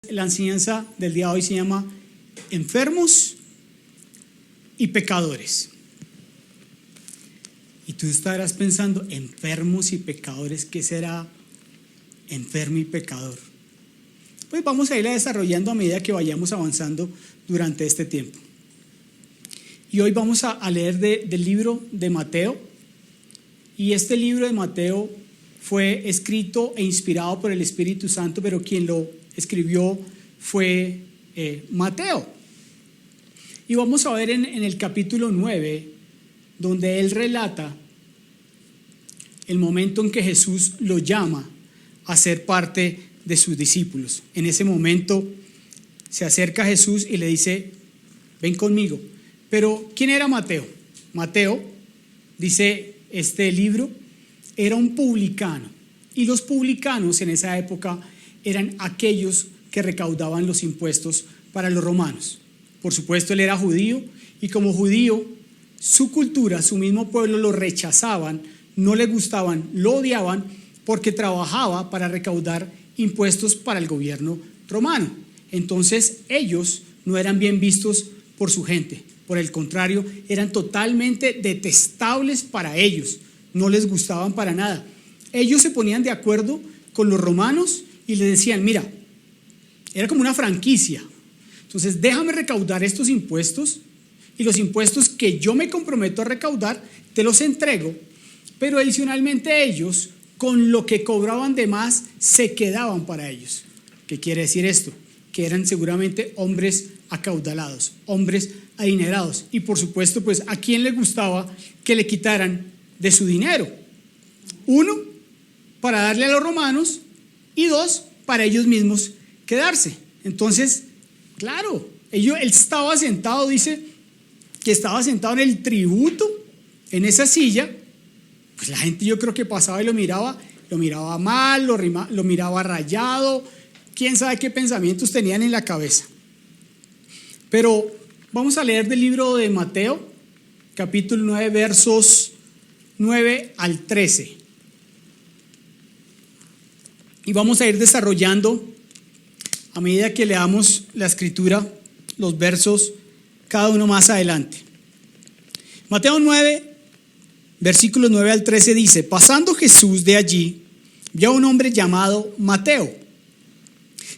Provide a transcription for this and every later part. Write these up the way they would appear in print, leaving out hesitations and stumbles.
La enseñanza del día de hoy se llama enfermos y pecadores. Y tú estarás pensando, enfermos y pecadores, ¿qué será enfermo y pecador? Pues vamos a irla desarrollando a medida que vayamos avanzando durante este tiempo. Y hoy vamos a leer del libro de Mateo. Y este libro de Mateo fue escrito e inspirado por el Espíritu Santo, pero quien lo escribió fue Mateo. Y vamos a ver en el capítulo 9, donde él relata el momento en que Jesús lo llama a ser parte de sus discípulos. En ese momento se acerca a Jesús y le dice, ven conmigo. Pero ¿quién era Mateo? Mateo, dice este libro, era un publicano. Y los publicanos en esa época eran aquellos que recaudaban los impuestos para los romanos. Por supuesto, él era judío y como judío, su cultura, su mismo pueblo lo rechazaban, no le gustaban, lo odiaban porque trabajaba para recaudar impuestos para el gobierno romano. Entonces, ellos no eran bien vistos por su gente. Por el contrario, eran totalmente detestables para ellos. No les gustaban para nada. Ellos se ponían de acuerdo con los romanos y les decían, mira, era como una franquicia. Entonces, déjame recaudar estos impuestos y los impuestos que yo me comprometo a recaudar, te los entrego. Pero adicionalmente ellos, con lo que cobraban de más, se quedaban para ellos. ¿Qué quiere decir esto? Que eran seguramente hombres acaudalados, hombres adinerados. Y por supuesto, pues, ¿a quién le gustaba que le quitaran de su dinero? Uno, para darle a los romanos, y dos, para ellos mismos quedarse. Entonces, claro, él estaba sentado, dice que estaba sentado en el tributo, en esa silla. Pues la gente, yo creo que pasaba y lo miraba mal, lo miraba rayado, quién sabe qué pensamientos tenían en la cabeza. Pero vamos a leer del libro de Mateo, capítulo 9, versos 9 al 13. Y vamos a ir desarrollando a medida que leamos la escritura, los versos, cada uno más adelante. Mateo 9, versículos 9 al 13 dice, pasando Jesús de allí, vio a un hombre llamado Mateo,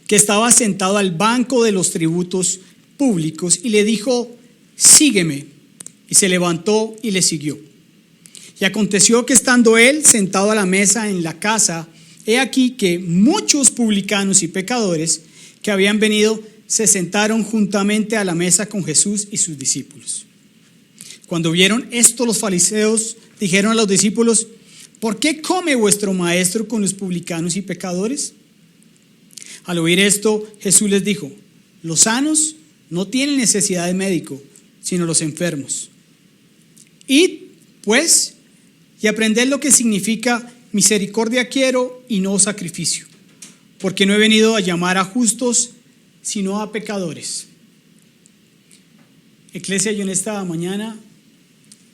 que estaba sentado al banco de los tributos públicos y le dijo, sígueme. Y se levantó y le siguió. Y aconteció que estando él sentado a la mesa en la casa, he aquí que muchos publicanos y pecadores que habían venido se sentaron juntamente a la mesa con Jesús y sus discípulos. Cuando vieron esto, los fariseos dijeron a los discípulos, ¿por qué come vuestro maestro con los publicanos y pecadores? Al oír esto, Jesús les dijo, los sanos no tienen necesidad de médico, sino los enfermos. Id, pues, y aprended lo que significa misericordia quiero y no sacrificio, porque no he venido a llamar a justos, sino a pecadores. Iglesia, yo en esta mañana,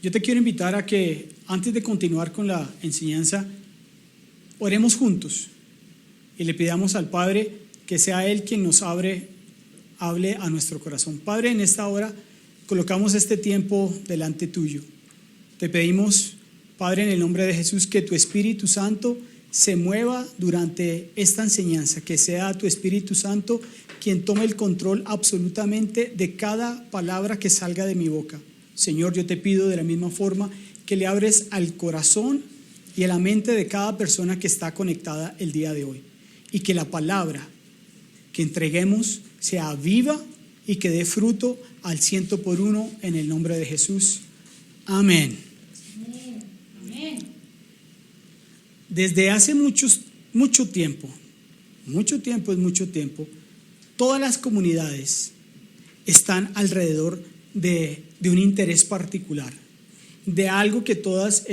yo te quiero invitar a que antes de continuar con la enseñanza, oremos juntos y le pidamos al Padre que sea Él quien nos hable a nuestro corazón. Padre, en esta hora colocamos este tiempo delante tuyo. Te pedimos, Padre, en el nombre de Jesús, que tu Espíritu Santo se mueva durante esta enseñanza, que sea tu Espíritu Santo quien tome el control absolutamente de cada palabra que salga de mi boca. Señor, yo te pido de la misma forma que le abres al corazón y a la mente de cada persona que está conectada el día de hoy, y que la palabra que entreguemos sea viva y que dé fruto al 100% en el nombre de Jesús. Amén. Amén. Desde hace mucho tiempo, todas las comunidades están alrededor de un interés particular, de algo que todas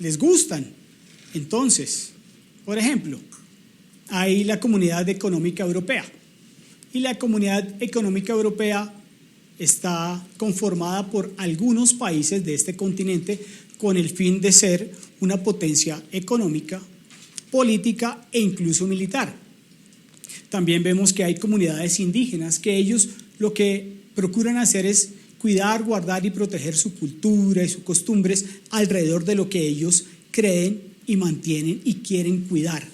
les gustan. Entonces, por ejemplo, hay la Comunidad Económica Europea, y la Comunidad Económica Europea está conformada por algunos países de este continente con el fin de ser una potencia económica, política e incluso militar. También vemos que hay comunidades indígenas que ellos lo que procuran hacer es cuidar, guardar y proteger su cultura y sus costumbres alrededor de lo que ellos creen y mantienen y quieren cuidar.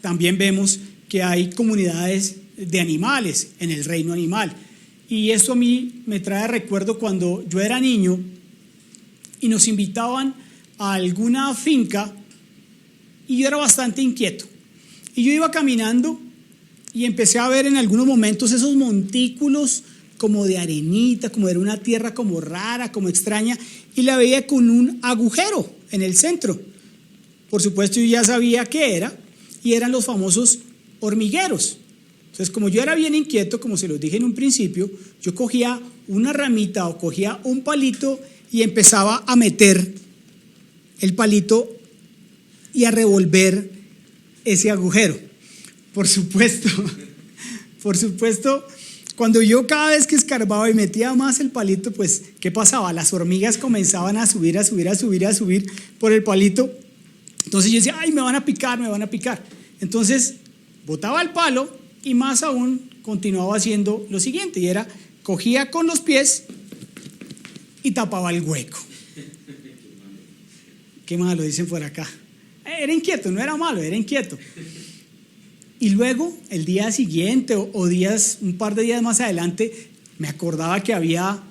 También vemos que hay comunidades de animales en el reino animal. Y esto a mí me trae recuerdo cuando yo era niño y nos invitaban a alguna finca y yo era bastante inquieto. Y yo iba caminando y empecé a ver en algunos momentos esos montículos como de arenita, como de una tierra como rara, como extraña, y la veía con un agujero en el centro. Por supuesto yo ya sabía qué era, y eran los famosos hormigueros. Entonces, como yo era bien inquieto, como se los dije en un principio, yo cogía una ramita o cogía un palito y empezaba a meter el palito y a revolver ese agujero. Por supuesto, cuando yo cada vez que escarbaba y metía más el palito, pues, ¿qué pasaba? Las hormigas comenzaban a subir por el palito. Entonces yo decía, ay, me van a picar. Entonces, botaba el palo y más aún continuaba haciendo lo siguiente, y era, cogía con los pies y tapaba el hueco. ¿Qué malo dicen por acá? Era inquieto, no era malo, era inquieto. Y luego, el día siguiente un par de días más adelante, me acordaba que había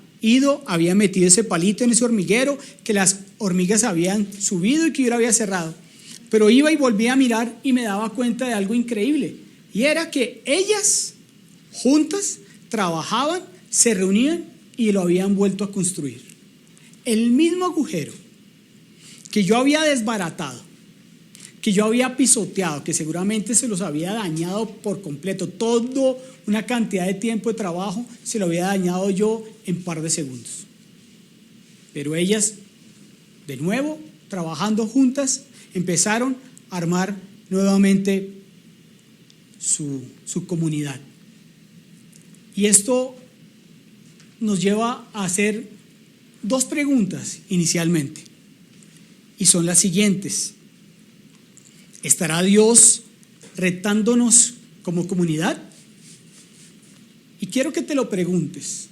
metido ese palito en ese hormiguero, que las hormigas habían subido y que yo lo había cerrado. Pero iba y volvía a mirar y me daba cuenta de algo increíble. Y era que ellas, juntas, trabajaban, se reunían y lo habían vuelto a construir. El mismo agujero que yo había desbaratado, que yo había pisoteado, que seguramente se los había dañado por completo, toda una cantidad de tiempo de trabajo se lo había dañado yo en un par de segundos. Pero ellas, de nuevo, trabajando juntas, empezaron a armar nuevamente su comunidad. Y esto nos lleva a hacer dos preguntas inicialmente, y son las siguientes. ¿Estará Dios retándonos como comunidad? Y quiero que te lo preguntes.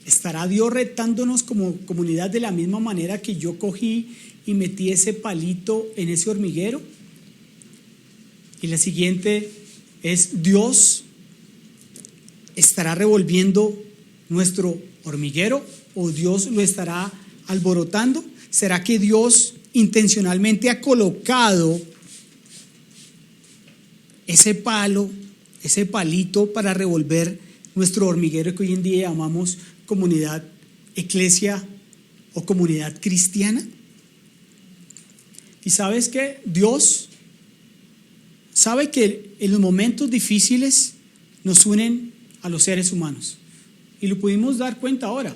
¿Estará Dios retándonos como comunidad de la misma manera que yo cogí y metí ese palito en ese hormiguero? Y la siguiente es, ¿Dios estará revolviendo nuestro hormiguero o Dios lo estará alborotando? ¿Será que Dios intencionalmente ha colocado ese palito para revolver nuestro hormiguero que hoy en día llamamos comunidad, iglesia o comunidad cristiana? Y sabes que Dios sabe que en los momentos difíciles nos unen a los seres humanos, y lo pudimos dar cuenta ahora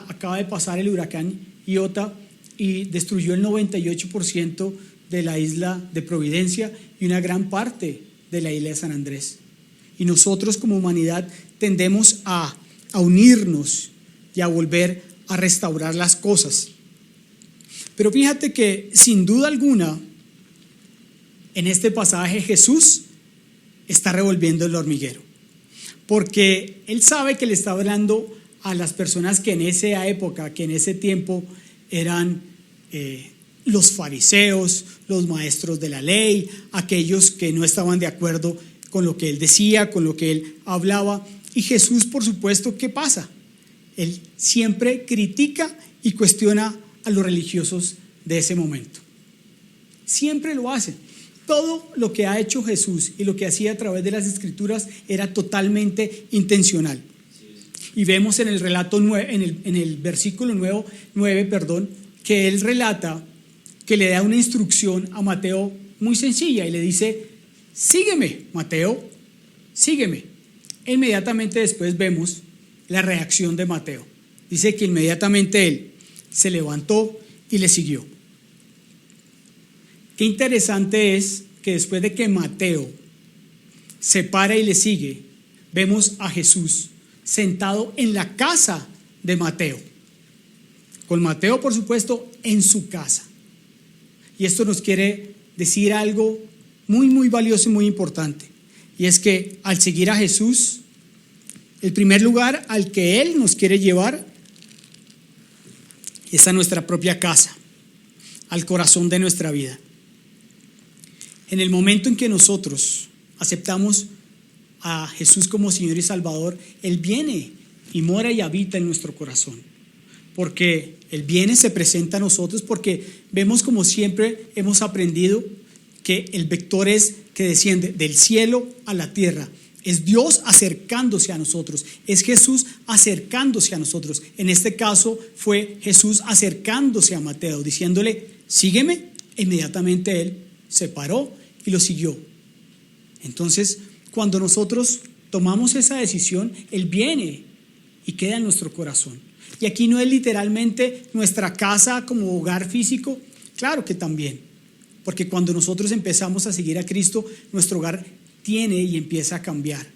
acaba de pasar el huracán Iota y destruyó el 98% de la isla de Providencia y una gran parte de la isla de San Andrés. Y nosotros como humanidad tendemos a unirnos y a volver a restaurar las cosas. Pero fíjate que sin duda alguna, en este pasaje Jesús está revolviendo el hormiguero, porque Él sabe que le está hablando a las personas que en esa época, que en ese tiempo eran los fariseos, los maestros de la ley, aquellos que no estaban de acuerdo con lo que Él decía, con lo que Él hablaba. Y Jesús, por supuesto, ¿qué pasa? Él siempre critica y cuestiona a los religiosos de ese momento. Siempre lo hace. Todo lo que ha hecho Jesús y lo que hacía a través de las Escrituras era totalmente intencional. Y vemos en el relato en el versículo 9, que él relata que le da una instrucción a Mateo muy sencilla y le dice: sígueme, Mateo, sígueme. Inmediatamente después vemos la reacción de Mateo. Dice que inmediatamente él se levantó y le siguió. Qué interesante es que después de que Mateo se para y le sigue, vemos a Jesús sentado en la casa de Mateo, con Mateo por supuesto en su casa, Y esto nos quiere decir algo muy, muy valioso y muy importante. Y es que al seguir a Jesús, el primer lugar al que Él nos quiere llevar es a nuestra propia casa, al corazón de nuestra vida. En el momento en que nosotros aceptamos a Jesús como Señor y Salvador, Él viene y mora y habita en nuestro corazón. Porque Él viene, se presenta a nosotros, porque vemos, como siempre hemos aprendido, que el vector es que desciende del cielo a la tierra. Es Dios acercándose a nosotros, es Jesús acercándose a nosotros. En este caso fue Jesús acercándose a Mateo, diciéndole, sígueme. Inmediatamente él se paró y lo siguió. Entonces, cuando nosotros tomamos esa decisión, Él viene y queda en nuestro corazón. Y aquí no es literalmente nuestra casa como hogar físico, claro que también, porque cuando nosotros empezamos a seguir a Cristo, nuestro hogar tiene y empieza a cambiar.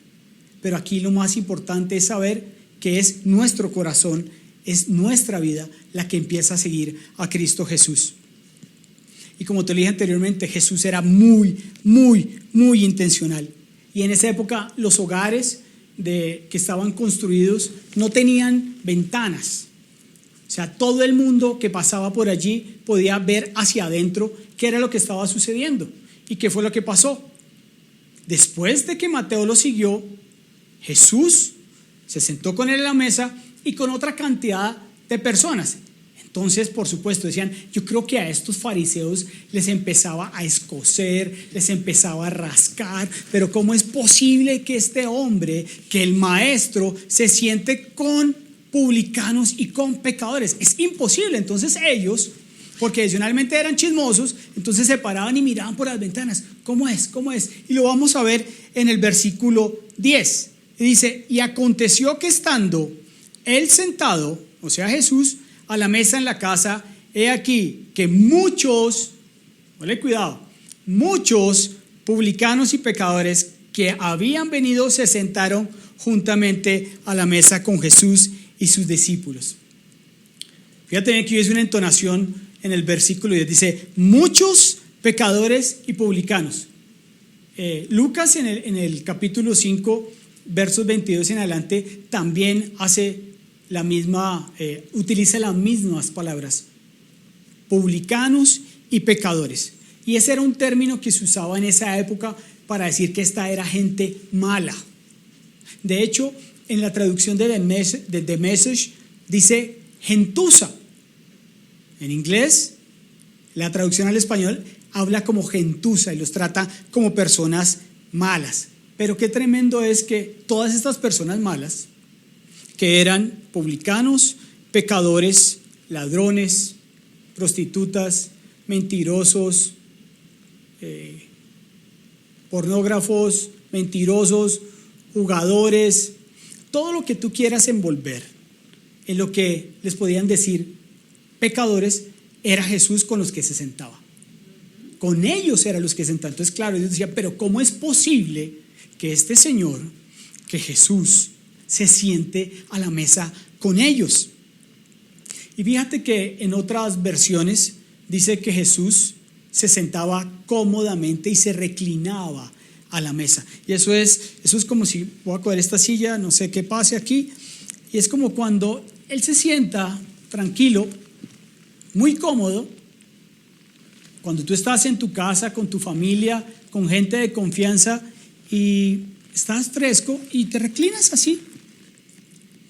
Pero aquí lo más importante es saber que es nuestro corazón, es nuestra vida la que empieza a seguir a Cristo Jesús. Y como te lo dije anteriormente, Jesús era muy, muy, muy intencional. Y en esa época los hogares que estaban construidos no tenían ventanas. O sea, todo el mundo que pasaba por allí podía ver hacia adentro qué era lo que estaba sucediendo. ¿Y qué fue lo que pasó? Después de que Mateo lo siguió, Jesús se sentó con él en la mesa y con otra cantidad de personas. Entonces, por supuesto, decían, yo creo que a estos fariseos les empezaba a escocer, les empezaba a rascar, pero ¿cómo es posible que este hombre, que el maestro, se siente con publicanos y con pecadores? Es imposible. Entonces ellos, porque adicionalmente eran chismosos, entonces se paraban y miraban por las ventanas. ¿Cómo es? ¿Cómo es? Y lo vamos a ver en el versículo 10. Y dice, y aconteció que estando él sentado, o sea Jesús, a la mesa en la casa, he aquí que muchos, ponle cuidado, muchos publicanos y pecadores que habían venido se sentaron juntamente a la mesa con Jesús y sus discípulos. Fíjate bien que es una entonación en el versículo 10, dice, muchos pecadores y publicanos. Lucas en el capítulo 5, versos 22 en adelante, también hace la misma, utiliza las mismas palabras, publicanos y pecadores. Y ese era un término que se usaba en esa época para decir que esta era gente mala. De hecho, en la traducción de The Message dice gentuza. En inglés, la traducción al español habla como gentuza y los trata como personas malas. Pero qué tremendo es que todas estas personas malas, que eran publicanos, pecadores, ladrones, prostitutas, mentirosos, pornógrafos, mentirosos, jugadores, todo lo que tú quieras envolver en lo que les podían decir pecadores, era Jesús con los que se sentaba. Con ellos eran los que se sentaban. Entonces, claro, ellos decían, pero ¿cómo es posible que este Señor, que Jesús, se siente a la mesa con ellos? Y fíjate que en otras versiones dice que Jesús se sentaba cómodamente y se reclinaba a la mesa. Y eso es como si voy a coger esta silla, no sé qué pase aquí, y es como cuando él se sienta tranquilo, muy cómodo, cuando tú estás en tu casa, con tu familia, con gente de confianza y estás fresco y te reclinas así,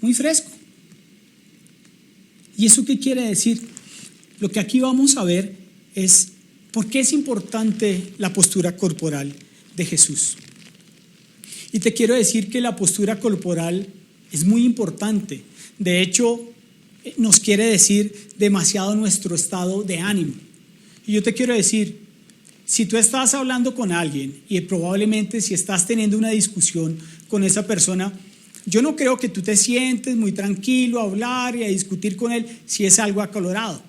muy fresco. ¿Y eso qué quiere decir? Lo que aquí vamos a ver es por qué es importante la postura corporal de Jesús. Y te quiero decir que la postura corporal es muy importante. De hecho, nos quiere decir demasiado nuestro estado de ánimo. Y yo te quiero decir, si tú estás hablando con alguien y probablemente si estás teniendo una discusión con esa persona, yo no creo que tú te sientes muy tranquilo a hablar y a discutir con él si es algo acalorado.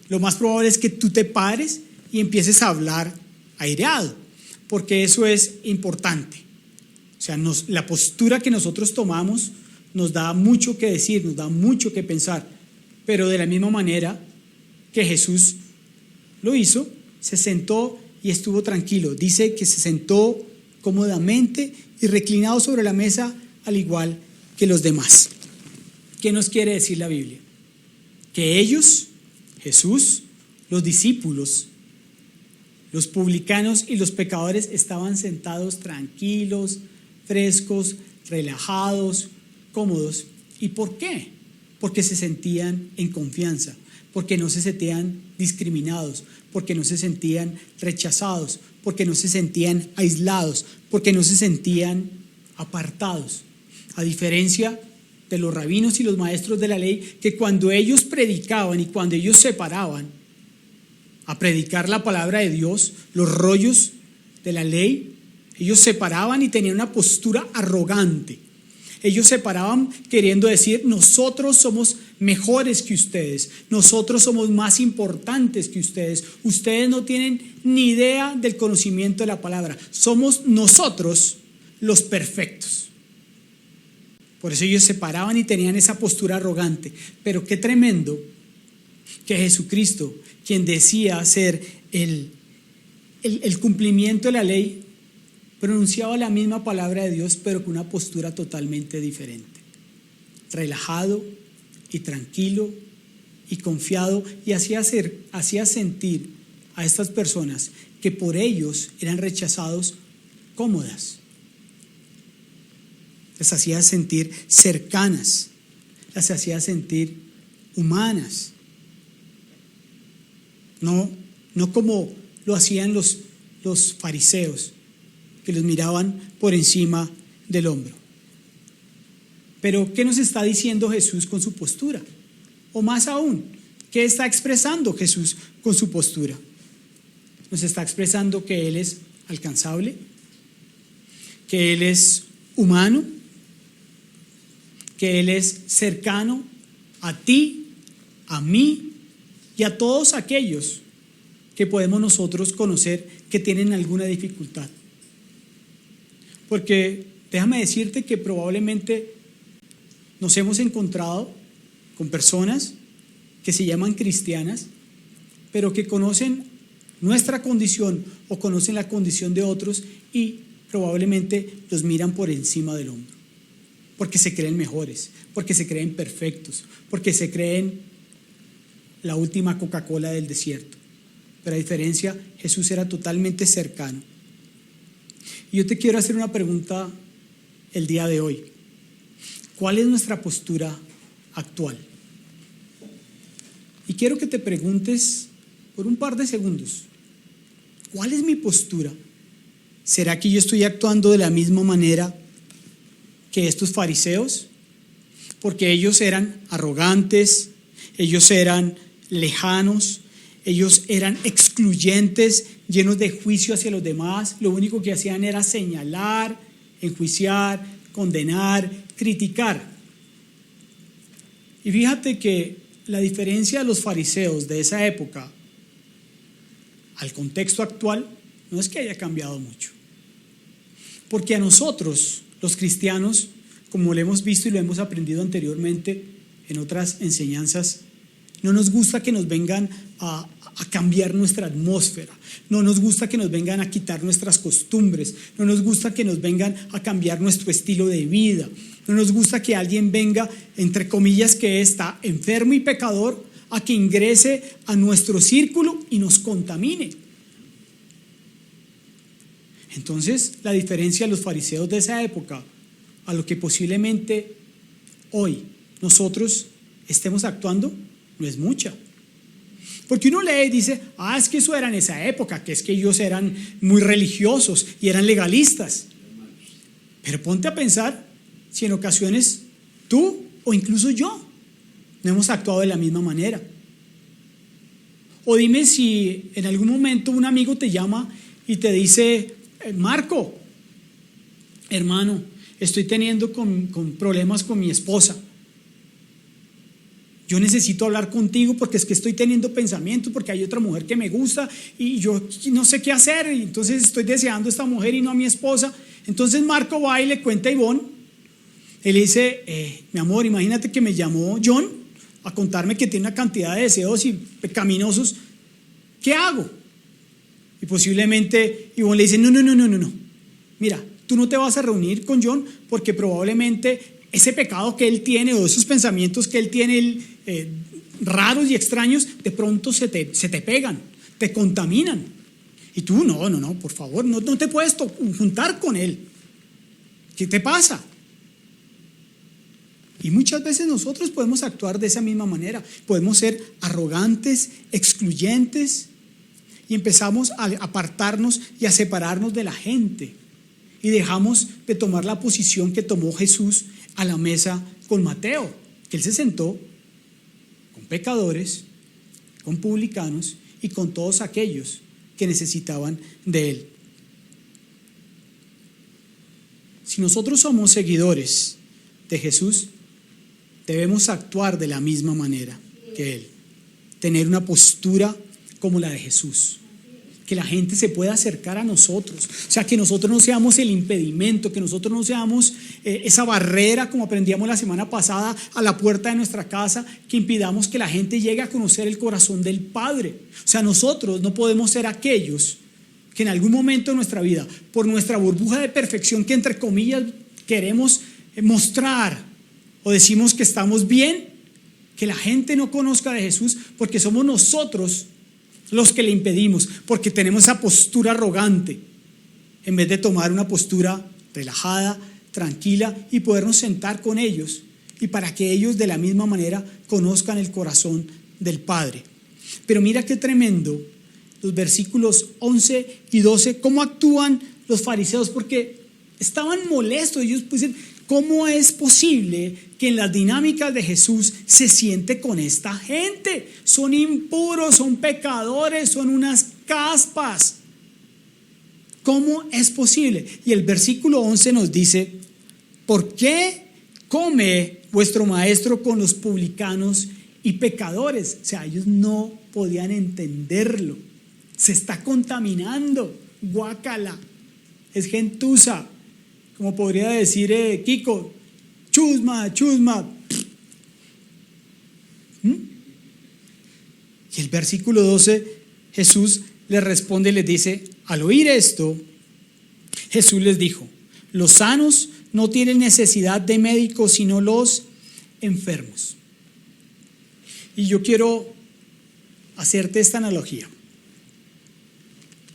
Lo más probable es que tú te pares y empieces a hablar aireado, porque eso es importante. O sea, la postura que nosotros tomamos nos da mucho que decir, nos da mucho que pensar, pero de la misma manera que Jesús lo hizo, se sentó y estuvo tranquilo. Dice que se sentó cómodamente y reclinado sobre la mesa al igual que los demás. ¿Qué nos quiere decir la Biblia? Que ellos, Jesús, los discípulos, los publicanos y los pecadores estaban sentados tranquilos, frescos, relajados, cómodos. ¿Y por qué? Porque se sentían en confianza, porque no se sentían discriminados, porque no se sentían rechazados, porque no se sentían aislados, porque no se sentían apartados. A diferencia de los rabinos y los maestros de la ley, que cuando ellos predicaban y cuando ellos se paraban a predicar la palabra de Dios, los rollos de la ley, ellos se paraban y tenían una postura arrogante. Ellos se paraban queriendo decir: nosotros somos mejores que ustedes, nosotros somos más importantes que ustedes, ustedes no tienen ni idea del conocimiento de la palabra, somos nosotros los perfectos. Por eso ellos se paraban y tenían esa postura arrogante. Pero qué tremendo que Jesucristo, quien decía ser el cumplimiento de la ley, pronunciaba la misma palabra de Dios, pero con una postura totalmente diferente. Relajado y tranquilo y confiado, y hacía sentir a estas personas que por ellos eran rechazados cómodas. Las hacía sentir cercanas, las hacía sentir humanas. No como lo hacían los fariseos, que los miraban por encima del hombro. Pero ¿qué nos está diciendo Jesús con su postura? O más aún, ¿qué está expresando Jesús con su postura? Nos está expresando que Él es alcanzable, que Él es humano, que Él es cercano a ti, a mí y a todos aquellos que podemos nosotros conocer que tienen alguna dificultad. Porque déjame decirte que probablemente nos hemos encontrado con personas que se llaman cristianas, pero que conocen nuestra condición o conocen la condición de otros y probablemente los miran por encima del hombro, porque se creen mejores, porque se creen perfectos, porque se creen la última Coca-Cola del desierto. Pero a diferencia, Jesús era totalmente cercano. Y yo te quiero hacer una pregunta el día de hoy. ¿Cuál es nuestra postura actual? Y quiero que te preguntes por un par de segundos: ¿cuál es mi postura? ¿Será que yo estoy actuando de la misma manera que estos fariseos? Porque ellos eran arrogantes, ellos eran lejanos, ellos eran excluyentes, llenos de juicio hacia los demás. Lo único que hacían era señalar, enjuiciar, condenar, criticar. Y fíjate que la diferencia de los fariseos de esa época al contexto actual no es que haya cambiado mucho. Porque a nosotros, los cristianos, como lo hemos visto y lo hemos aprendido anteriormente en otras enseñanzas, no nos gusta que nos vengan a cambiar nuestra atmósfera, no nos gusta que nos vengan a quitar nuestras costumbres, no nos gusta que nos vengan a cambiar nuestro estilo de vida, no nos gusta que alguien venga, entre comillas, que está enfermo y pecador, a que ingrese a nuestro círculo y nos contamine. Entonces, la diferencia de los fariseos de esa época a lo que posiblemente hoy nosotros estemos actuando no es mucha. Porque uno lee y dice: es que eso era en esa época, que es que ellos eran muy religiosos y eran legalistas. Pero ponte a pensar si en ocasiones tú o incluso yo no hemos actuado de la misma manera. O dime si en algún momento un amigo te llama y te dice: Marco, hermano, estoy teniendo con problemas con mi esposa. Yo necesito hablar contigo porque es que estoy teniendo pensamientos, porque hay otra mujer que me gusta y yo no sé qué hacer, y entonces estoy deseando a esta mujer y no a mi esposa. Entonces Marco va y le cuenta a Ivonne. Él le dice: mi amor, imagínate que me llamó John a contarme que tiene una cantidad de deseos y pecaminosos. ¿Qué hago? Y posiblemente Ivonne le dice, no. Mira, tú no te vas a reunir con John porque probablemente ese pecado que él tiene o esos pensamientos que él tiene raros y extraños, de pronto se te pegan, te contaminan. Y tú, no, por favor, no te puedes juntar con él. ¿Qué te pasa? Y muchas veces nosotros podemos actuar de esa misma manera. Podemos ser arrogantes, excluyentes, y empezamos a apartarnos y a separarnos de la gente. Y dejamos de tomar la posición que tomó Jesús a la mesa con Mateo, que él se sentó con pecadores, con publicanos y con todos aquellos que necesitaban de él. Si nosotros somos seguidores de Jesús, debemos actuar de la misma manera que él, tener una postura como la de Jesús, que la gente se pueda acercar a nosotros, o sea, que nosotros no seamos el impedimento, que nosotros no seamos esa barrera, como aprendíamos la semana pasada, a la puerta de nuestra casa, que impidamos que la gente llegue a conocer el corazón del Padre. O sea, nosotros no podemos ser aquellos que en algún momento de nuestra vida, por nuestra burbuja de perfección que entre comillas queremos mostrar o decimos que estamos bien, que la gente no conozca de Jesús porque somos nosotros los que le impedimos, porque tenemos esa postura arrogante en vez de tomar una postura relajada, tranquila y podernos sentar con ellos y para que ellos de la misma manera conozcan el corazón del Padre. Pero mira qué tremendo los versículos 11 y 12, cómo actúan los fariseos, porque estaban molestos. Ellos dicen, ¿cómo es posible que en las dinámicas de Jesús se siente con esta gente? Son impuros, son pecadores, son unas caspas. ¿Cómo es posible? Y el versículo 11 nos dice, ¿por qué come vuestro maestro con los publicanos y pecadores? O sea, ellos no podían entenderlo. Se está contaminando, guácala, es gentuza, como podría decir Kiko, chusma. Y el versículo 12, Jesús les responde y les dice, al oír esto, Jesús les dijo, los sanos no tienen necesidad de médicos, sino los enfermos. Y yo quiero hacerte esta analogía.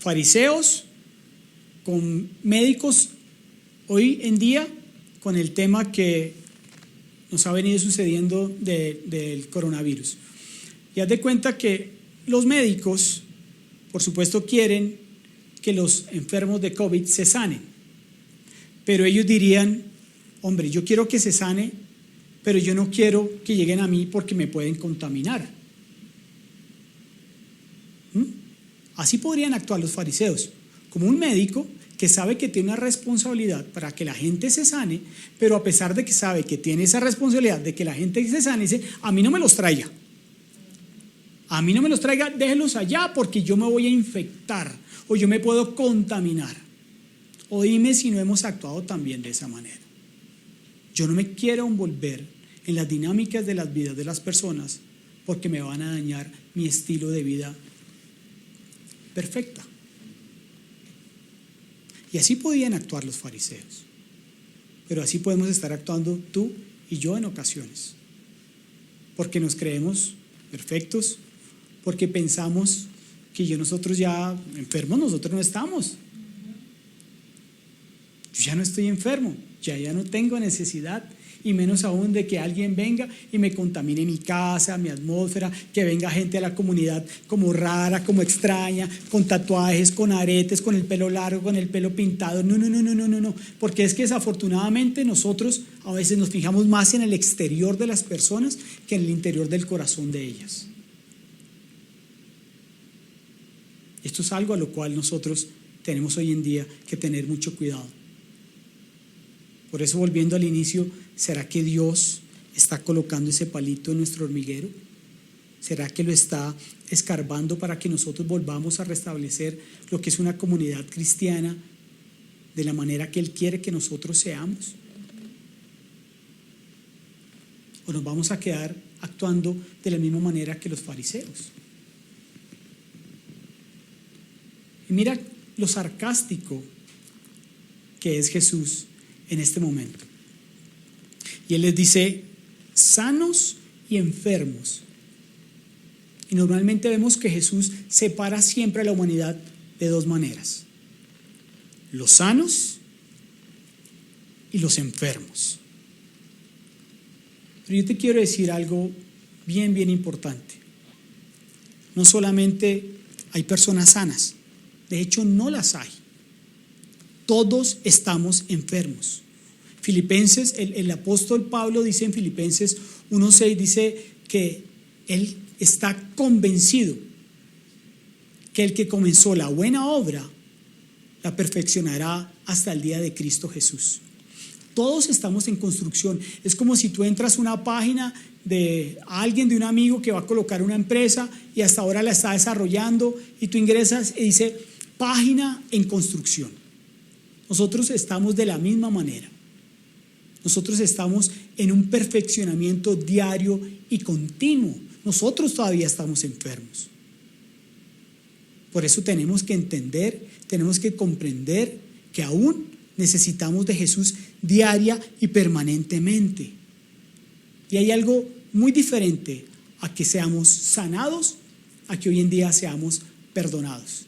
Fariseos con médicos hoy en día con el tema que nos ha venido sucediendo del coronavirus. Y haz de cuenta que los médicos, por supuesto, quieren que los enfermos de COVID se sanen. Pero ellos dirían, hombre, yo quiero que se sane, pero yo no quiero que lleguen a mí porque me pueden contaminar. Así podrían actuar los fariseos, como un médico que sabe que tiene una responsabilidad para que la gente se sane, pero a pesar de que sabe que tiene esa responsabilidad de que la gente se sane, dice, a mí no me los traiga, déjenlos allá porque yo me voy a infectar o yo me puedo contaminar. O dime si no hemos actuado también de esa manera. Yo no me quiero envolver en las dinámicas de las vidas de las personas porque me van a dañar mi estilo de vida perfecta. Y así podían actuar los fariseos, pero así podemos estar actuando tú y yo en ocasiones, porque nos creemos perfectos, porque pensamos que nosotros ya enfermos, nosotros no estamos. Yo ya no estoy enfermo, ya no tengo necesidad, y menos aún de que alguien venga y me contamine mi casa, mi atmósfera, que venga gente a la comunidad como rara, como extraña, con tatuajes, con aretes, con el pelo largo, con el pelo pintado. No, porque es que desafortunadamente nosotros a veces nos fijamos más en el exterior de las personas que en el interior del corazón de ellas. Esto es algo a lo cual nosotros tenemos hoy en día que tener mucho cuidado. Por eso, volviendo al inicio, ¿será que Dios está colocando ese palito en nuestro hormiguero? ¿Será que lo está escarbando para que nosotros volvamos a restablecer lo que es una comunidad cristiana de la manera que Él quiere que nosotros seamos? ¿O nos vamos a quedar actuando de la misma manera que los fariseos? Y mira lo sarcástico que es Jesús en este momento. Y Él les dice, sanos y enfermos. Y normalmente vemos que Jesús separa siempre a la humanidad de dos maneras: los sanos y los enfermos. Pero yo te quiero decir algo bien importante. No solamente hay personas sanas, de hecho no las hay. Todos estamos enfermos. Filipenses, el apóstol Pablo dice en Filipenses 1:6, dice que él está convencido que el que comenzó la buena obra la perfeccionará hasta el día de Cristo Jesús. Todos estamos en construcción. Es como si tú entras a una página de alguien, de un amigo que va a colocar una empresa y hasta ahora la está desarrollando, y tú ingresas y dice página en construcción. Nosotros estamos de la misma manera. Nosotros estamos en un perfeccionamiento diario y continuo. Nosotros todavía estamos enfermos. Por eso tenemos que entender, tenemos que comprender que aún necesitamos de Jesús diaria y permanentemente. Y hay algo muy diferente a que seamos sanados, a que hoy en día seamos perdonados.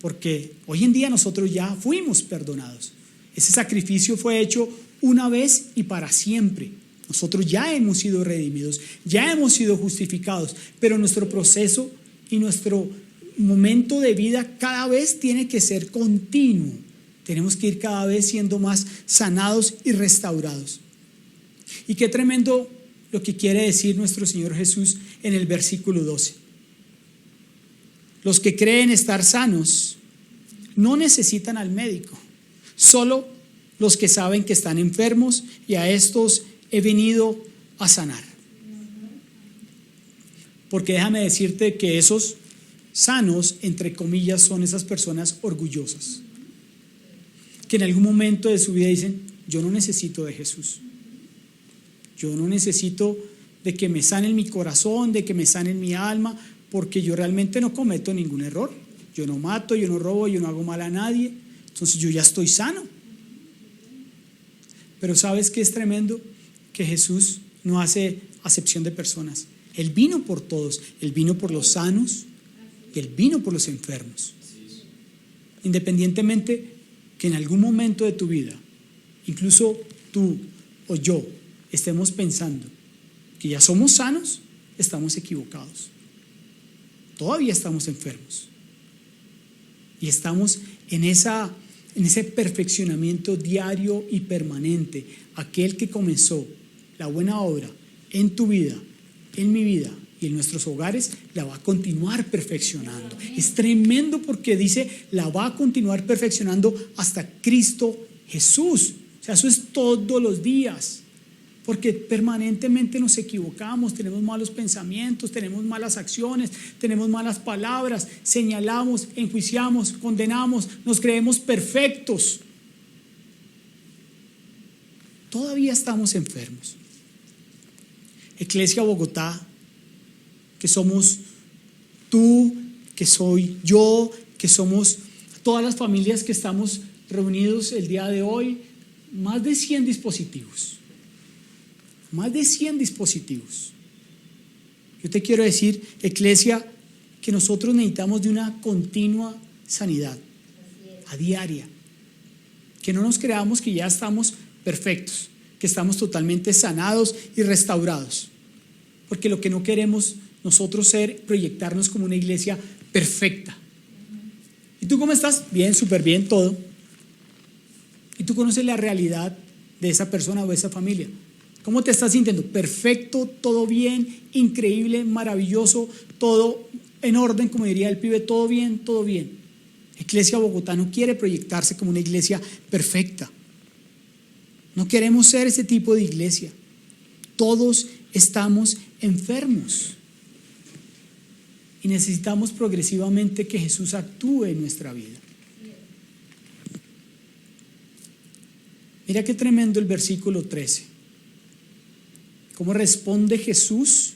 Porque hoy en día nosotros ya fuimos perdonados. Ese sacrificio fue hecho una vez y para siempre. Nosotros ya hemos sido redimidos, ya hemos sido justificados, pero nuestro proceso y nuestro momento de vida cada vez tiene que ser continuo. Tenemos que ir cada vez siendo más sanados y restaurados. Y qué tremendo lo que quiere decir nuestro Señor Jesús en el versículo 12. Los que creen estar sanos no necesitan al médico, solo los que saben que están enfermos, y a estos he venido a sanar. Porque déjame decirte que esos sanos, entre comillas, son esas personas orgullosas, que en algún momento de su vida dicen, yo no necesito de Jesús. Yo no necesito de que me sane mi corazón, de que me sane mi alma, porque yo realmente no cometo ningún error. Yo no mato, yo no robo, yo no hago mal a nadie. Entonces yo ya estoy sano. Pero ¿sabes qué es tremendo? Que Jesús no hace acepción de personas. Él vino por todos. Él vino por los sanos y Él vino por los enfermos. Independientemente que en algún momento de tu vida, incluso tú o yo, estemos pensando que ya somos sanos, estamos equivocados. Todavía estamos enfermos. Y estamos en ese perfeccionamiento diario y permanente. Aquel que comenzó la buena obra en tu vida, en mi vida y en nuestros hogares, la va a continuar perfeccionando. Es tremendo porque dice, la va a continuar perfeccionando hasta Cristo Jesús. O sea, eso es todos los días. Porque permanentemente nos equivocamos, tenemos malos pensamientos, tenemos malas acciones, tenemos malas palabras, señalamos, enjuiciamos, condenamos, nos creemos perfectos. Todavía estamos enfermos. Iglesia Bogotá, que somos tú, que soy yo, que somos todas las familias que estamos reunidos el día de hoy, más de 100 dispositivos. Más de 100 dispositivos. Yo te quiero decir, iglesia, que nosotros necesitamos de una continua sanidad, a diaria. Que no nos creamos que ya estamos perfectos, que estamos totalmente sanados y restaurados. Porque lo que no queremos nosotros ser, proyectarnos como una iglesia perfecta. ¿Y tú cómo estás? Bien, súper bien, todo. ¿Y tú conoces la realidad de esa persona o de esa familia? ¿Cómo te estás sintiendo? Perfecto, todo bien, increíble, maravilloso, todo en orden, como diría el pibe, todo bien, todo bien. Iglesia Bogotá no quiere proyectarse como una iglesia perfecta. No queremos ser ese tipo de iglesia. Todos estamos enfermos y necesitamos progresivamente que Jesús actúe en nuestra vida. Mira qué tremendo el versículo 13. ¿Cómo responde Jesús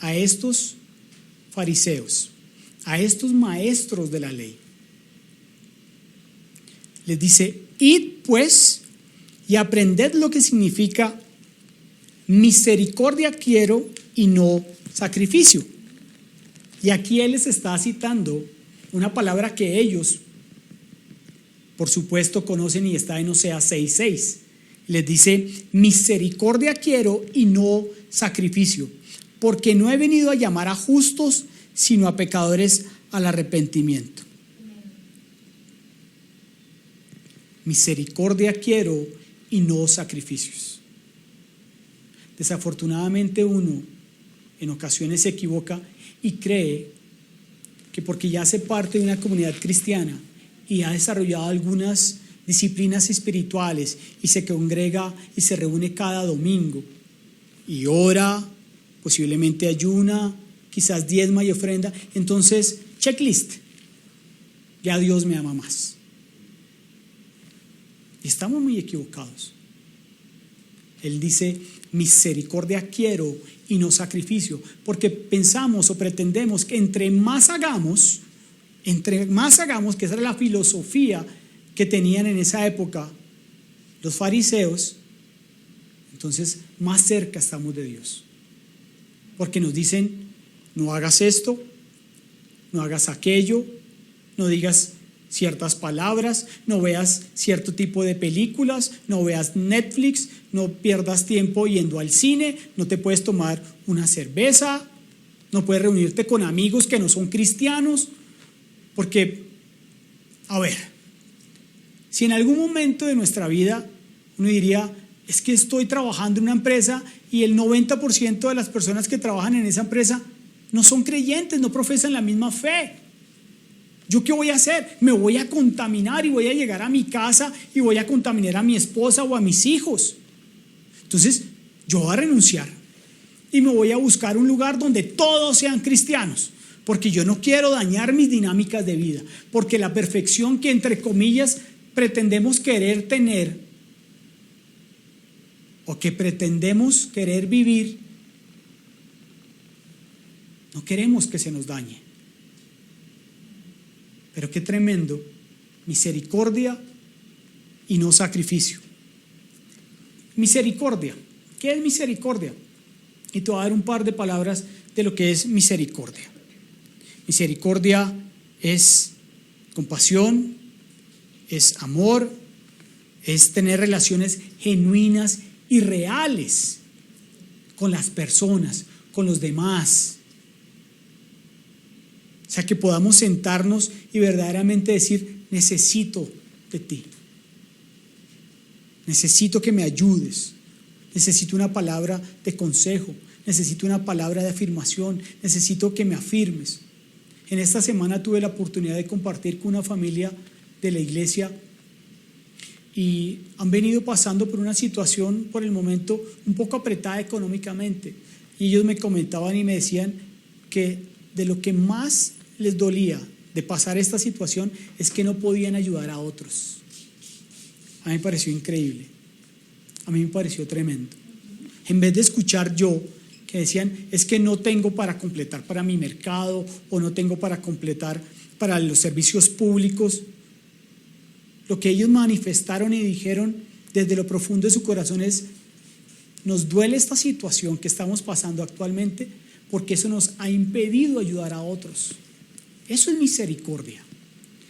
a estos fariseos, a estos maestros de la ley. Les dice: id pues y aprended lo que significa misericordia quiero y no sacrificio. Y aquí él les está citando una palabra que ellos, por supuesto, conocen y está en Oseas 6:6. Les dice: misericordia quiero y no sacrificio, porque no he venido a llamar a justos, sino a pecadores al arrepentimiento. Misericordia quiero y no sacrificios. Desafortunadamente uno en ocasiones se equivoca y cree que porque ya hace parte de una comunidad cristiana y ha desarrollado algunas disciplinas espirituales y se congrega y se reúne cada domingo y ora, posiblemente ayuna, quizás diezma y ofrenda, entonces checklist, ya Dios me ama más. Y estamos muy equivocados. Él dice: misericordia quiero y no sacrificio, porque pensamos o pretendemos que entre más hagamos, que esa era la filosofía que tenían en esa época los fariseos, entonces más cerca estamos de Dios. Porque nos dicen: no hagas esto, no hagas aquello, no digas ciertas palabras, no veas cierto tipo de películas, no veas Netflix, no pierdas tiempo yendo al cine, no te puedes tomar una cerveza, no puedes reunirte con amigos que no son cristianos, porque, a ver, si en algún momento de nuestra vida uno diría: es que estoy trabajando en una empresa y el 90% de las personas que trabajan en esa empresa no son creyentes, no profesan la misma fe. ¿Yo qué voy a hacer? Me voy a contaminar y voy a llegar a mi casa y voy a contaminar a mi esposa o a mis hijos. Entonces, yo voy a renunciar y me voy a buscar un lugar donde todos sean cristianos, porque yo no quiero dañar mis dinámicas de vida, porque la perfección que entre comillas pretendemos querer tener o que pretendemos querer vivir, no queremos que se nos dañe. Pero qué tremendo, misericordia y no sacrificio. Misericordia, ¿qué es misericordia? Y te voy a dar un par de palabras de lo que es misericordia. Misericordia es compasión, es amor, es tener relaciones genuinas y reales con las personas, con los demás. O sea, que podamos sentarnos y verdaderamente decir: necesito de ti, necesito que me ayudes, necesito una palabra de consejo, necesito una palabra de afirmación, necesito que me afirmes. En esta semana tuve la oportunidad de compartir con una familia de la iglesia y han venido pasando por una situación por el momento un poco apretada económicamente, y ellos me comentaban y me decían que de lo que más les dolía de pasar esta situación es que no podían ayudar a otros. A mí me pareció increíble, a mí me pareció tremendo. En vez de escuchar yo que decían: es que no tengo para completar para mi mercado, o no tengo para completar para los servicios públicos, lo que ellos manifestaron y dijeron desde lo profundo de su corazón es: nos duele esta situación que estamos pasando actualmente, porque eso nos ha impedido ayudar a otros. Eso es misericordia,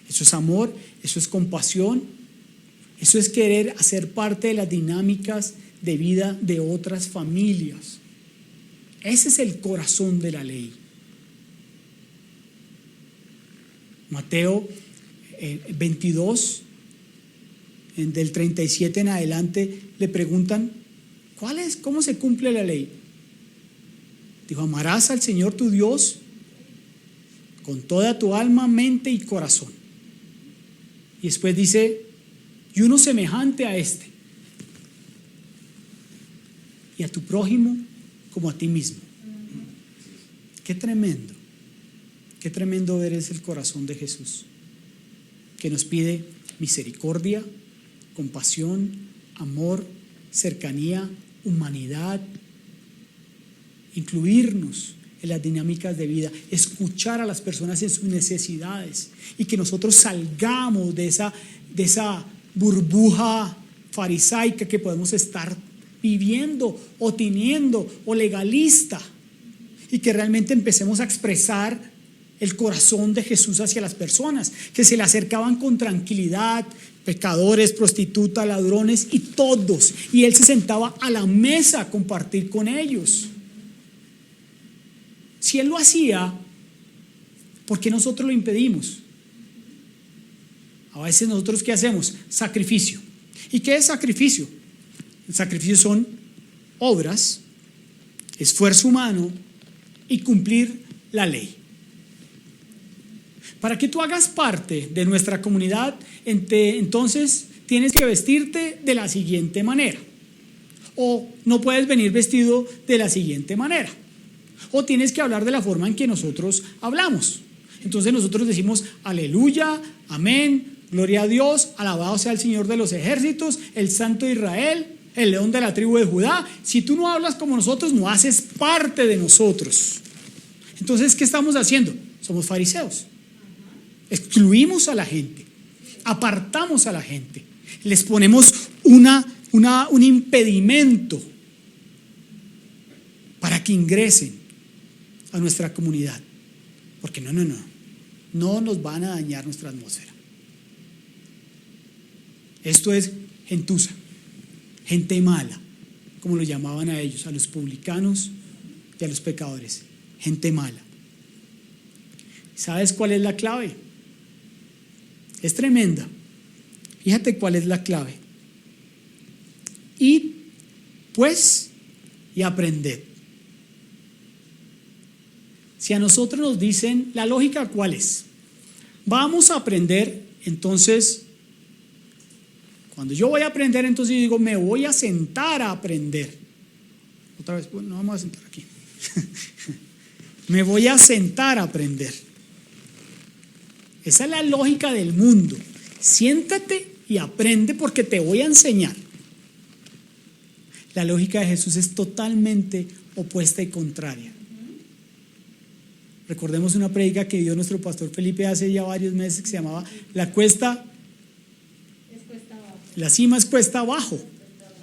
eso es amor, eso es compasión, eso es querer hacer parte de las dinámicas de vida de otras familias. Ese es el corazón de la ley. Mateo 22, del 37 en adelante, le preguntan: ¿cómo se cumple la ley? Dijo: amarás al Señor tu Dios con toda tu alma, mente y corazón. Y después dice: y uno semejante a este, y a tu prójimo como a ti mismo. Qué tremendo ver es el corazón de Jesús, que nos pide misericordia, compasión, amor, cercanía, humanidad, incluirnos en las dinámicas de vida, escuchar a las personas en sus necesidades y que nosotros salgamos de esa burbuja farisaica que podemos estar viviendo o teniendo o legalista, y que realmente empecemos a expresar el corazón de Jesús hacia las personas, que se le acercaban con tranquilidad, pecadores, prostitutas, ladrones y todos, y él se sentaba a la mesa a compartir con ellos. Si él lo hacía, ¿por qué nosotros lo impedimos? A veces nosotros, ¿qué hacemos? Sacrificio. ¿Y qué es sacrificio? El sacrificio son obras, esfuerzo humano y cumplir la ley. Para que tú hagas parte de nuestra comunidad, entonces tienes que vestirte de la siguiente manera. O no puedes venir vestido de la siguiente manera. O tienes que hablar de la forma en que nosotros hablamos. Entonces nosotros decimos aleluya, amén, gloria a Dios, alabado sea el Señor de los ejércitos, el Santo de Israel, el león de la tribu de Judá. Si tú no hablas como nosotros, no haces parte de nosotros. Entonces, ¿qué estamos haciendo? Somos fariseos. Excluimos a la gente, apartamos a la gente, les ponemos un impedimento para que ingresen a nuestra comunidad, porque no nos van a dañar nuestra atmósfera. Esto es gentuza, gente mala, como lo llamaban a ellos, a los publicanos y a los pecadores, gente mala. ¿Sabes cuál es la clave? Es tremenda. Fíjate cuál es la clave. Id, pues, y aprended. Si a nosotros nos dicen, la lógica, ¿cuál es? Vamos a aprender, entonces, cuando yo voy a aprender, entonces yo digo, me voy a sentar a aprender. Otra vez, bueno, no vamos a sentar aquí. Me voy a sentar a aprender. Esa es la lógica del mundo. Siéntate y aprende porque te voy a enseñar. La lógica de Jesús es totalmente opuesta y contraria. Recordemos una prédica que dio nuestro pastor Felipe hace ya varios meses que se llamaba La cuesta, la cima es cuesta abajo.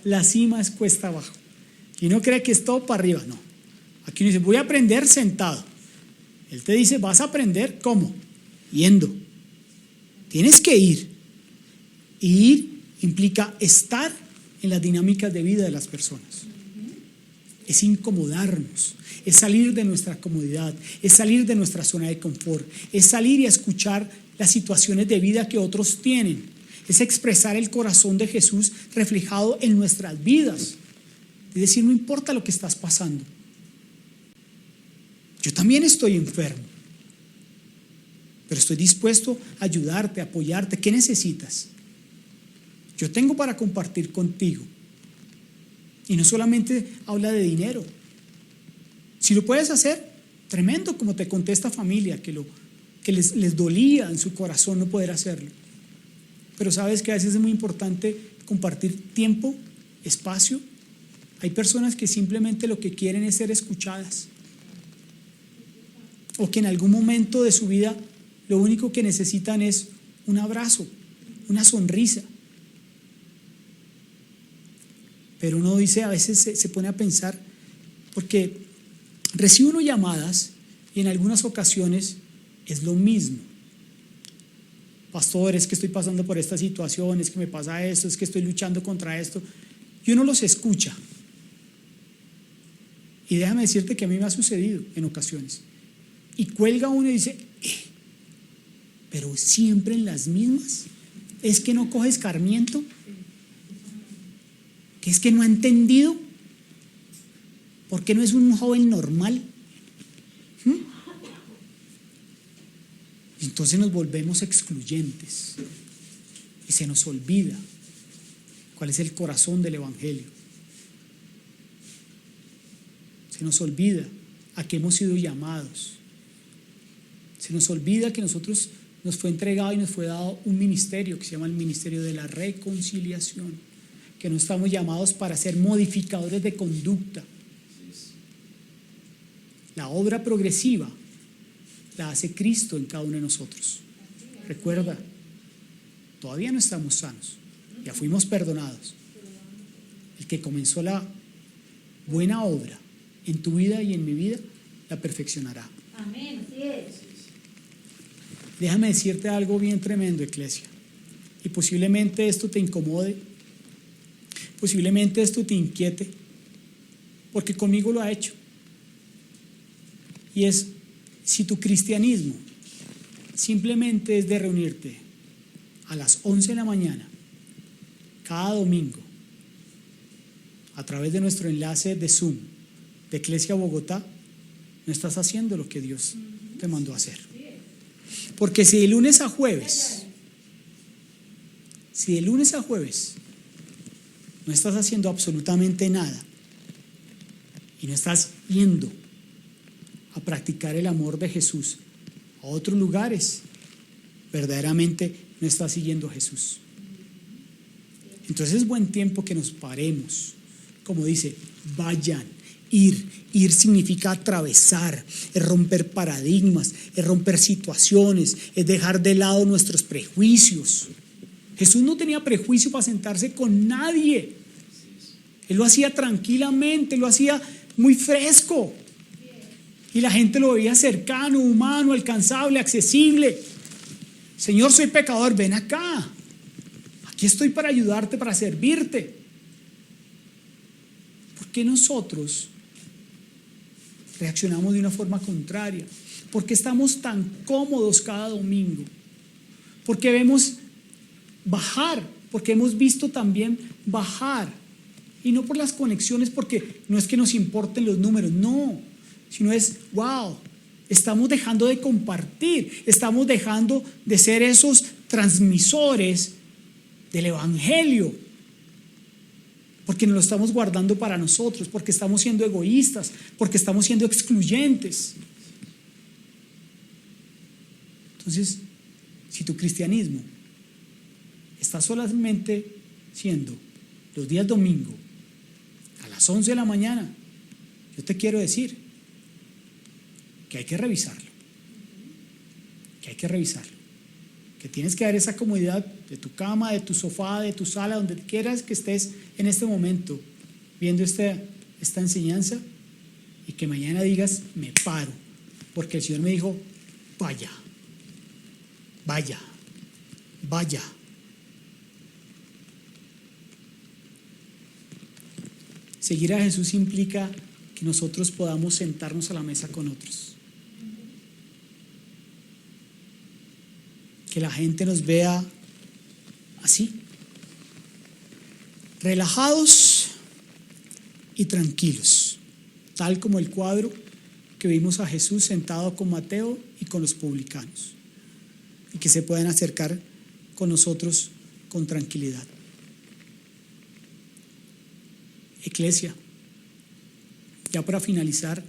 La cima es cuesta abajo. Y uno cree que es todo para arriba. No. Aquí uno dice, voy a aprender sentado. Él te dice, vas a aprender ¿cómo? Yendo. Tienes que ir. Y ir implica estar en las dinámicas de vida de las personas. Es incomodarnos, es salir de nuestra comodidad, es salir de nuestra zona de confort, es salir y escuchar las situaciones de vida que otros tienen, es expresar el corazón de Jesús reflejado en nuestras vidas. Es decir, no importa lo que estás pasando. Yo también estoy enfermo, pero estoy dispuesto a ayudarte, a apoyarte. ¿Qué necesitas? Yo tengo para compartir contigo. Y no solamente habla de dinero. Si lo puedes hacer, tremendo, como te conté esta familia, que les dolía en su corazón no poder hacerlo. Pero sabes que a veces es muy importante compartir tiempo, espacio. Hay personas que simplemente lo que quieren es ser escuchadas. O que en algún momento de su vida lo único que necesitan es un abrazo, una sonrisa. Pero uno dice, a veces se pone a pensar, porque recibo uno llamadas y en algunas ocasiones es lo mismo. Pastor, es que estoy pasando por esta situación, es que me pasa esto, es que estoy luchando contra esto. Y uno los escucha. Y déjame decirte que a mí me ha sucedido en ocasiones. Y cuelga uno y dice, pero siempre en las mismas. ¿Es que no coge escarmiento? ¿Que es que no ha entendido? ¿Por qué no es un joven normal? Entonces nos volvemos excluyentes y se nos olvida cuál es el corazón del Evangelio. Se nos olvida a qué hemos sido llamados. Se nos olvida que nosotros nos fue entregado y nos fue dado un ministerio que se llama el ministerio de la reconciliación, que no estamos llamados para ser modificadores de conducta. La obra progresiva la hace Cristo en cada uno de nosotros. Recuerda, todavía no estamos sanos, ya fuimos perdonados. El que comenzó la buena obra en tu vida y en mi vida, la perfeccionará. Amén. Así es. Déjame decirte algo bien tremendo, iglesia. Y posiblemente esto te incomode, posiblemente esto te inquiete, porque conmigo lo ha hecho. Y es, si tu cristianismo simplemente es de reunirte a las 11 de la mañana, cada domingo, a través de nuestro enlace de Zoom, de Iglesia Bogotá, no estás haciendo lo que Dios te mandó a hacer. Porque si de lunes a jueves no estás haciendo absolutamente nada y no estás yendo a practicar el amor de Jesús a otros lugares, verdaderamente no estás siguiendo a Jesús. Entonces es buen tiempo que nos paremos, como dice, vayan. Ir significa atravesar, es romper paradigmas, es romper situaciones, es dejar de lado nuestros prejuicios. Jesús no tenía prejuicio para sentarse con nadie. Él lo hacía tranquilamente, lo hacía muy fresco. Y la gente lo veía cercano, humano, alcanzable, accesible. Señor, soy pecador, ven acá. Aquí estoy para ayudarte, para servirte. ¿Por qué nosotros reaccionamos de una forma contraria? ¿Por qué estamos tan cómodos cada domingo? Porque vemos bajar, porque hemos visto también bajar. Y no por las conexiones, porque no es que nos importen los números, no, sino es, wow, estamos dejando de compartir, estamos dejando de ser esos transmisores del Evangelio. Porque nos lo estamos guardando para nosotros, porque estamos siendo egoístas, porque estamos siendo excluyentes. Entonces, si tu cristianismo está solamente siendo los días domingo a las 11 de la mañana, yo te quiero decir que hay que revisarlo, que tienes que dar esa comodidad de tu cama, de tu sofá, de tu sala, donde quieras que estés en este momento viendo esta enseñanza, y que mañana digas, me paro, porque el Señor me dijo, vaya. Seguir a Jesús implica que nosotros podamos sentarnos a la mesa con otros. Que la gente nos vea así, relajados y tranquilos, tal como el cuadro que vimos a Jesús sentado con Mateo y con los publicanos, y que se puedan acercar con nosotros con tranquilidad. Iglesia, ya para finalizar,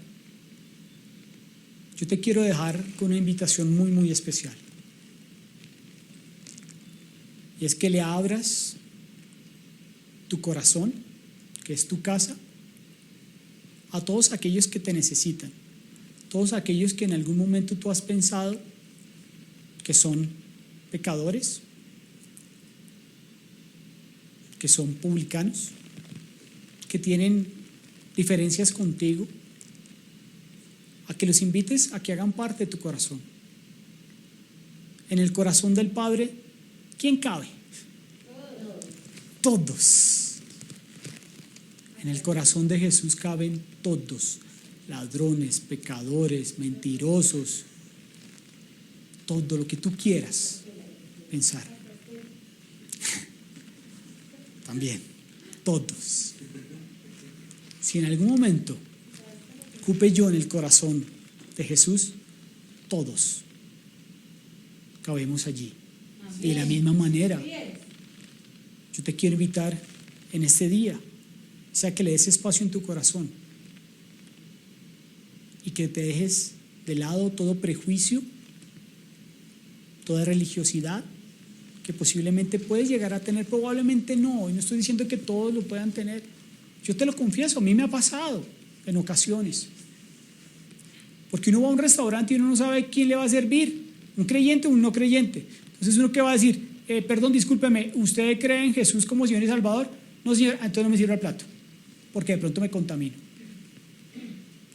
yo te quiero dejar con una invitación muy, muy especial. Y es que le abras tu corazón, que es tu casa, a todos aquellos que te necesitan, todos aquellos que en algún momento tú has pensado que son pecadores, que son publicanos, que tienen diferencias contigo, a que los invites a que hagan parte de tu corazón. En el corazón del Padre, ¿quién cabe? Todos. En el corazón de Jesús caben todos, ladrones, pecadores, mentirosos, todo lo que tú quieras pensar. También, todos. Si en algún momento cupe yo en el corazón de Jesús, todos cabemos allí. Y de la misma manera, yo te quiero invitar en este día, o sea, que le des espacio en tu corazón y que te dejes de lado todo prejuicio, toda religiosidad que posiblemente puedes llegar a tener, probablemente no, y no estoy diciendo que todos lo puedan tener. Yo te lo confieso, a mí me ha pasado en ocasiones, Porque uno va a un restaurante y uno no sabe quién le va a servir, un creyente o un no creyente. Entonces uno qué va a decir, perdón, discúlpeme, ¿usted cree en Jesús como Señor y Salvador? No, señor, entonces no me sirve el plato, porque de pronto me contamino,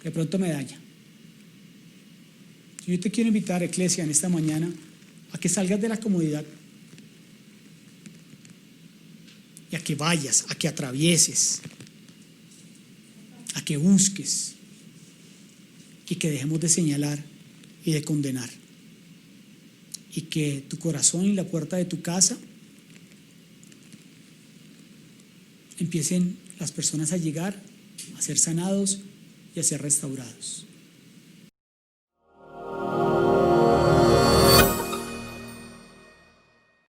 de pronto me daña. Yo te quiero invitar, Iglesia, en esta mañana, a que salgas de la comodidad y a que vayas, a que atravieses, a que busques y que dejemos de señalar y de condenar, y que tu corazón y la puerta de tu casa empiecen las personas a llegar, a ser sanados y a ser restaurados.